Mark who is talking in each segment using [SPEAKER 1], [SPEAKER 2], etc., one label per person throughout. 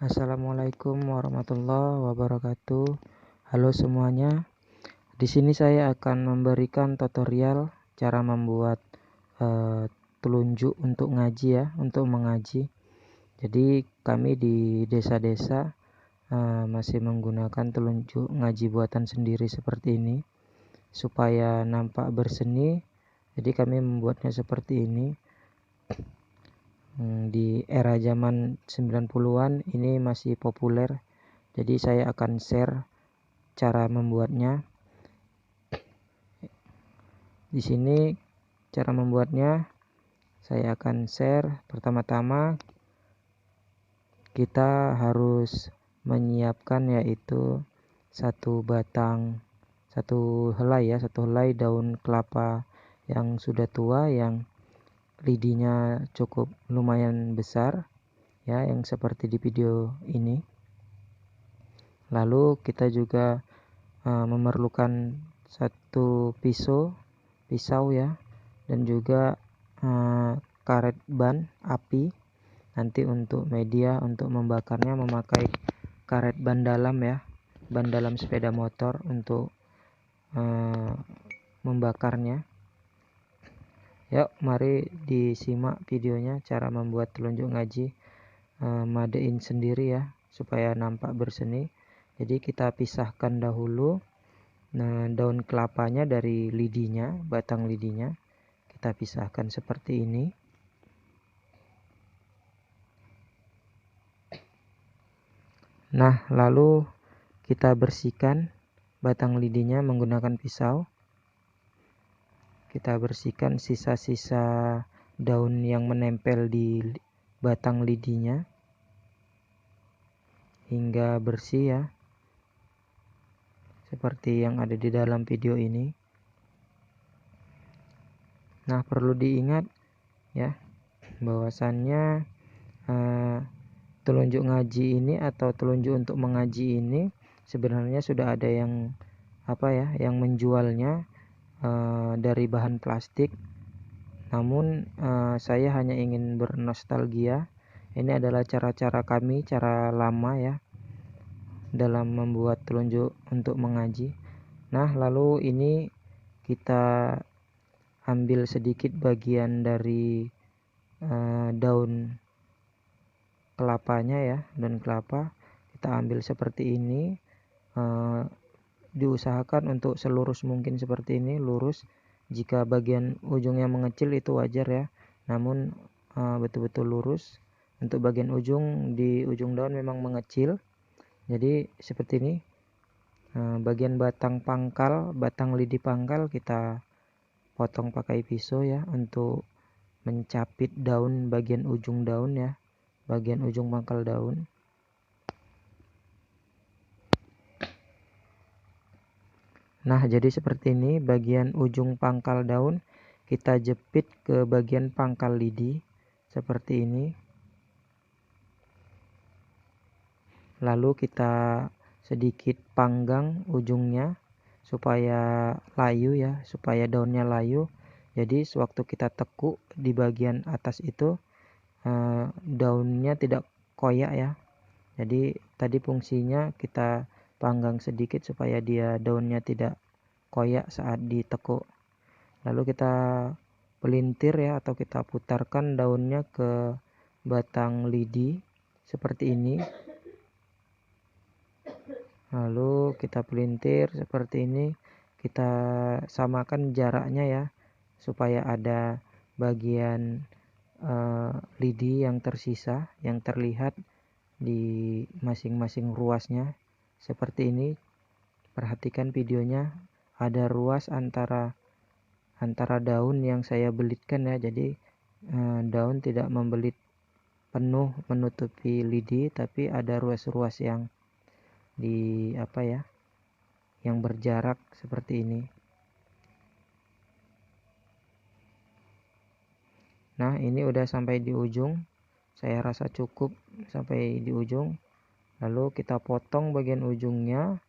[SPEAKER 1] Assalamualaikum warahmatullahi wabarakatuh. Halo semuanya. Di sini saya akan memberikan tutorial cara membuat telunjuk untuk ngaji ya, untuk mengaji. Jadi kami di desa-desa masih menggunakan telunjuk ngaji buatan sendiri seperti ini supaya nampak berseni. Jadi kami membuatnya seperti ini. Di era zaman 90-an ini masih populer. Jadi saya akan share cara membuatnya. Di sini cara membuatnya saya akan share. Pertama-tama kita harus menyiapkan yaitu satu helai daun kelapa yang sudah tua, yang lidinya cukup lumayan besar ya, yang seperti di video ini. Lalu kita juga memerlukan satu pisau ya, dan juga karet ban api. Nanti untuk media untuk membakarnya memakai karet ban dalam ya, ban dalam sepeda motor untuk membakarnya. Yuk mari disimak videonya cara membuat telunjuk ngaji madein sendiri ya, supaya nampak berseni. Jadi kita pisahkan dahulu daun kelapanya dari lidinya, batang lidinya kita pisahkan seperti ini. Nah, lalu kita bersihkan batang lidinya menggunakan pisau. Kita bersihkan sisa-sisa daun yang menempel di batang lidinya hingga bersih ya, seperti yang ada di dalam video ini. Nah, perlu diingat ya, bahwasannya telunjuk ngaji ini atau telunjuk untuk mengaji ini sebenarnya sudah ada yang yang menjualnya dari bahan plastik. Namun saya hanya ingin bernostalgia. Ini adalah cara-cara kami, cara lama ya, dalam membuat telunjuk untuk mengaji. Nah, lalu ini kita ambil sedikit bagian dari daun kelapanya ya, daun kelapa kita ambil seperti ini. Diusahakan untuk selurus mungkin seperti ini, lurus. Jika bagian ujungnya mengecil itu wajar ya, namun betul-betul lurus. Untuk bagian ujung, di ujung daun memang mengecil, jadi seperti ini. Bagian batang lidi pangkal kita potong pakai pisau ya, untuk mencapit daun bagian ujung daun ya, bagian ujung pangkal daun. Nah, jadi seperti ini bagian ujung pangkal daun kita jepit ke bagian pangkal lidi seperti ini. Lalu kita sedikit panggang ujungnya supaya layu ya, supaya daunnya layu. Jadi sewaktu kita tekuk di bagian atas itu daunnya tidak koyak ya. Jadi tadi fungsinya kita panggang sedikit supaya daunnya tidak koyak saat ditekuk. Lalu kita pelintir ya, atau kita putarkan daunnya ke batang lidi seperti ini. Lalu kita pelintir seperti ini. Kita samakan jaraknya ya, supaya ada bagian lidi yang tersisa, yang terlihat di masing-masing ruasnya seperti ini. Perhatikan videonya, ada ruas antara daun yang saya belitkan ya. Jadi daun tidak membelit penuh menutupi lidi, tapi ada ruas-ruas yang yang berjarak seperti ini. Nah, ini udah sampai di ujung. Saya rasa cukup sampai di ujung. Lalu kita potong bagian ujungnya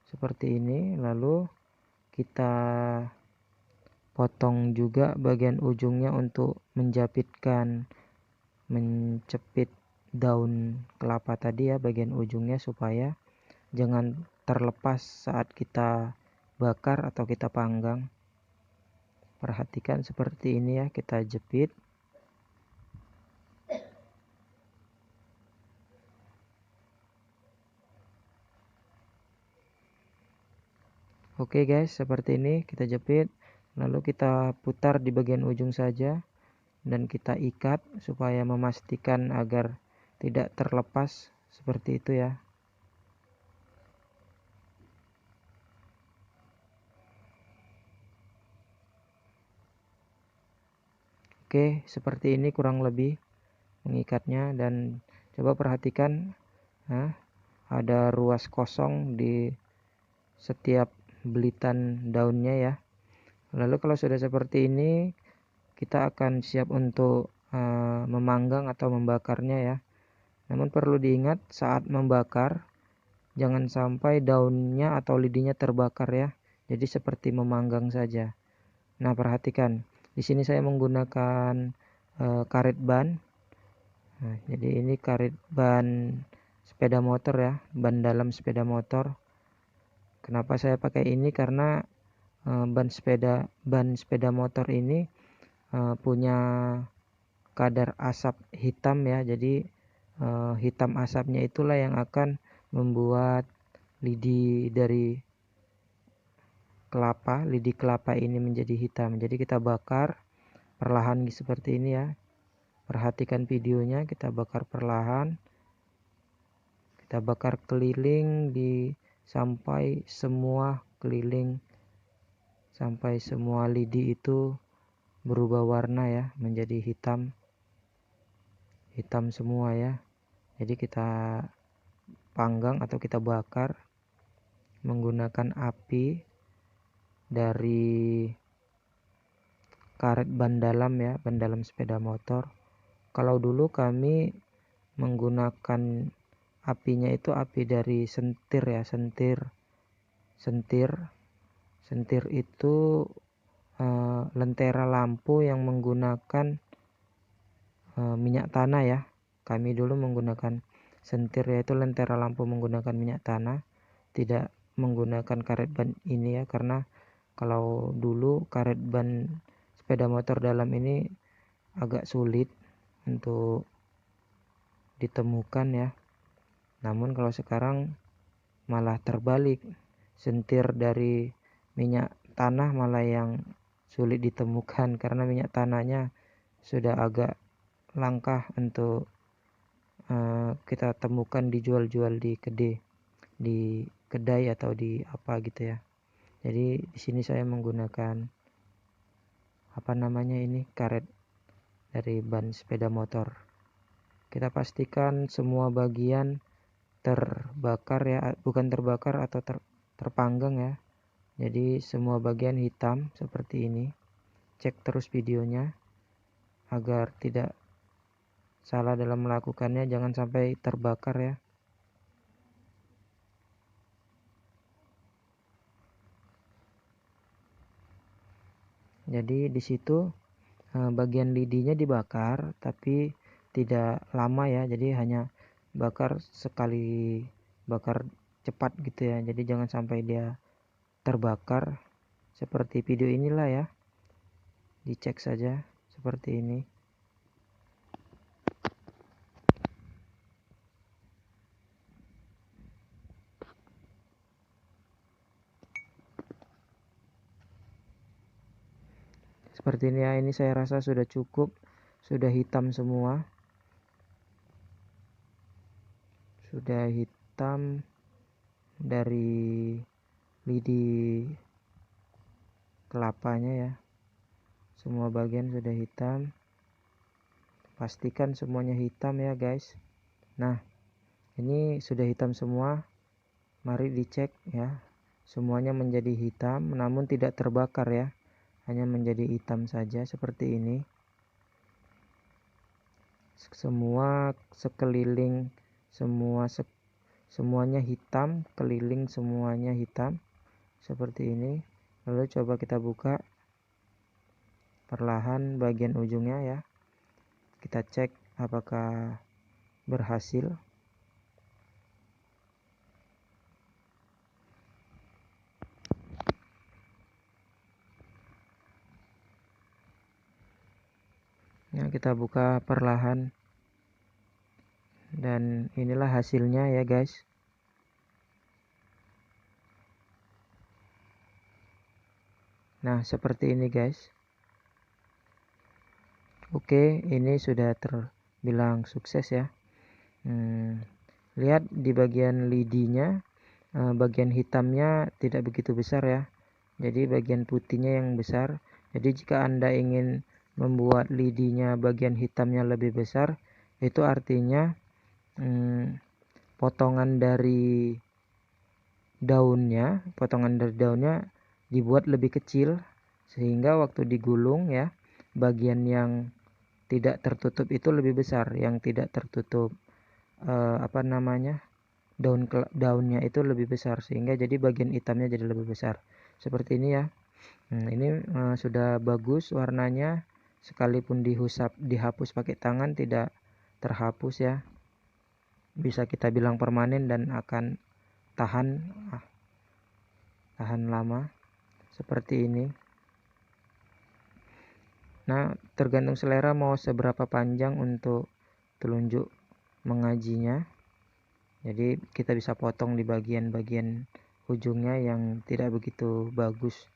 [SPEAKER 1] seperti ini. Lalu kita potong juga bagian ujungnya untuk mencepit daun kelapa tadi ya, bagian ujungnya, supaya jangan terlepas saat kita bakar atau kita panggang. Perhatikan seperti ini ya, kita jepit. Oke guys, seperti ini kita jepit, lalu kita putar di bagian ujung saja dan kita ikat supaya memastikan agar tidak terlepas, seperti itu ya. Oke, seperti ini kurang lebih mengikatnya, dan coba perhatikan, ada ruas kosong di setiap belitan daunnya ya. Lalu kalau sudah seperti ini, kita akan siap untuk memanggang atau membakarnya ya. Namun perlu diingat saat membakar jangan sampai daunnya atau lidinya terbakar ya. Jadi seperti memanggang saja. Nah, perhatikan. Di sini saya menggunakan karet ban. Nah, jadi ini karet ban sepeda motor ya, ban dalam sepeda motor. Kenapa saya pakai ini? Karena ban sepeda motor ini punya kadar asap hitam ya. Jadi hitam asapnya itulah yang akan membuat lidi kelapa ini menjadi hitam. Jadi kita bakar perlahan seperti ini ya. Perhatikan videonya, kita bakar perlahan. Kita bakar keliling sampai semua lidi itu berubah warna ya, menjadi hitam semua ya. Jadi kita panggang atau kita bakar menggunakan api dari karet ban dalam ya, ban dalam sepeda motor. Kalau dulu kami menggunakan apinya itu api dari sentir ya, sentir itu lentera lampu yang menggunakan minyak tanah ya. Kami dulu menggunakan sentir, yaitu lentera lampu menggunakan minyak tanah, tidak menggunakan karet ban ini ya, karena kalau dulu karet ban sepeda motor dalam ini agak sulit untuk ditemukan ya. Namun kalau sekarang malah terbalik, sentir dari minyak tanah malah yang sulit ditemukan, karena minyak tanahnya sudah agak langka untuk kita temukan dijual-jual di kedai atau di apa gitu ya. Jadi di sini saya menggunakan karet dari ban sepeda motor. Kita pastikan semua bagian terbakar ya, bukan terbakar atau terpanggang ya. Jadi semua bagian hitam seperti ini. Cek terus videonya agar tidak salah dalam melakukannya, jangan sampai terbakar ya. Jadi di situ bagian lidinya dibakar tapi tidak lama ya. Jadi hanya bakar sekali, bakar cepat gitu ya. Jadi jangan sampai dia terbakar seperti video inilah ya. Dicek saja seperti ini. Seperti ini ya, ini saya rasa sudah cukup, sudah hitam semua. Sudah hitam dari lidi kelapanya ya. Semua bagian sudah hitam. Pastikan semuanya hitam ya guys. Nah, ini sudah hitam semua. Mari dicek ya. Semuanya menjadi hitam namun tidak terbakar ya. Hanya menjadi hitam saja seperti ini. Semua sekeliling, semuanya hitam, keliling semuanya hitam seperti ini. Lalu coba kita buka perlahan bagian ujungnya ya. Kita cek apakah berhasil. Nah, kita buka perlahan dan inilah hasilnya ya guys. Nah, seperti ini guys. Oke, ini sudah terbilang sukses ya. Lihat di bagian lidinya, bagian hitamnya tidak begitu besar ya. Jadi bagian putihnya yang besar. Jadi jika Anda ingin membuat lidinya bagian hitamnya lebih besar, itu artinya potongan dari daunnya dibuat lebih kecil, sehingga waktu digulung ya, bagian yang tidak tertutup itu lebih besar, yang tidak tertutup daunnya itu lebih besar, sehingga jadi bagian hitamnya jadi lebih besar. Seperti ini ya. Ini sudah bagus warnanya, sekalipun dihapus pakai tangan tidak terhapus ya. Bisa kita bilang permanen dan akan tahan lama seperti ini. Nah, tergantung selera mau seberapa panjang untuk telunjuk mengajinya. Jadi kita bisa potong di bagian-bagian ujungnya yang tidak begitu bagus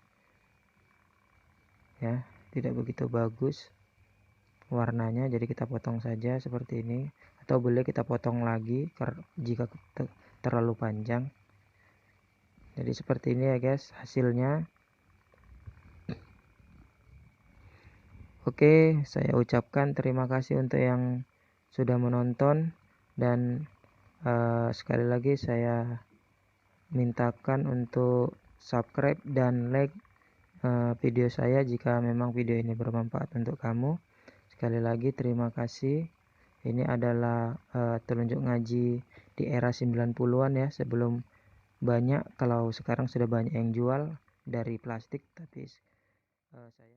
[SPEAKER 1] ya, tidak begitu bagus warnanya, jadi kita potong saja seperti ini, atau boleh kita potong lagi jika terlalu panjang. Jadi seperti ini ya guys hasilnya. Oke, saya ucapkan terima kasih untuk yang sudah menonton, dan sekali lagi saya mintakan untuk subscribe dan like video saya jika memang video ini bermanfaat untuk kamu. Sekali lagi terima kasih. Ini adalah telunjuk ngaji di era 90-an ya, sebelum kalau sekarang sudah banyak yang jual dari plastik, tapi saya